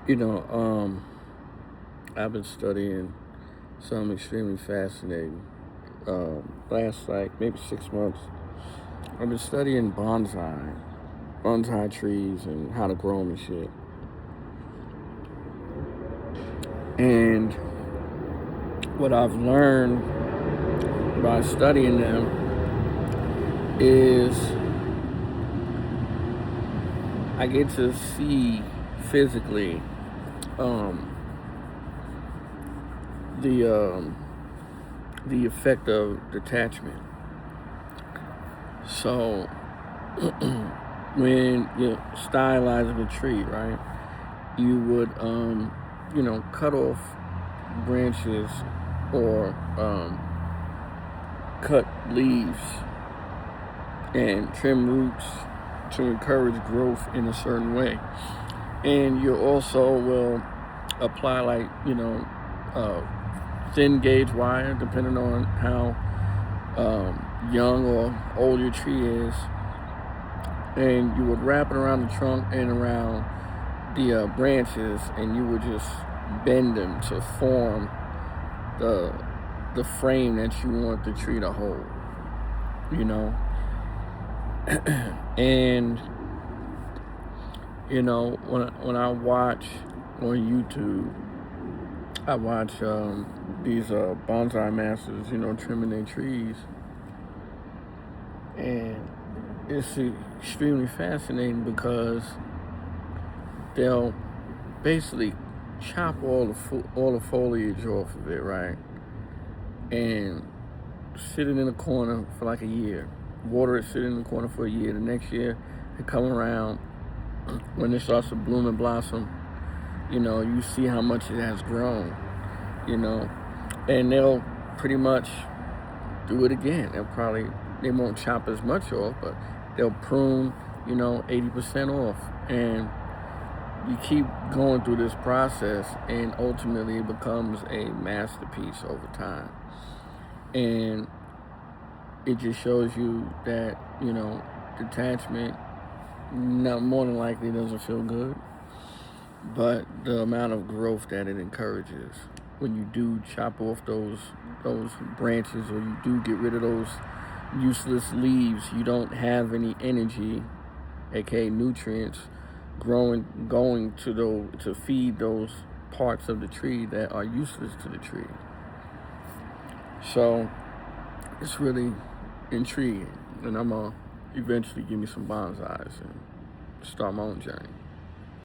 You know, I've been studying something extremely fascinating. Last like maybe 6 months, I've been studying bonsai trees and how to grow them and shit. And what I've learned by studying them is I get to see physically um, the um, the effect of detachment. So when you're stylizing a tree, right, you would cut off branches or cut leaves and trim roots to encourage growth in a certain way. And you also will apply thin gauge wire, depending on how young or old your tree is, and you would wrap it around the trunk and around the branches, and you would just bend them to form the frame that you want the tree to hold. You know, and when I watch on YouTube, I watch these bonsai masters, trimming their trees, and it's extremely fascinating because they'll basically chop all the foliage off of it, right, and sit it in a corner for like a year. Water it, sit it in the corner for a year. The next year, they come around when it starts to bloom and blossom. You see how much it has grown. And they'll pretty much do it again. They won't chop as much off, but they'll prune 80% off, and you keep going through this process, and ultimately it becomes a masterpiece over time. And it just shows you that detachment not more than likely doesn't feel good, but the amount of growth that it encourages when you do chop off those branches, or you do get rid of those useless leaves, you don't have any energy, aka nutrients, going to feed those parts of the tree that are useless to the tree. So it's really intriguing, and I'm gonna eventually give me some bonsais and start my own journey.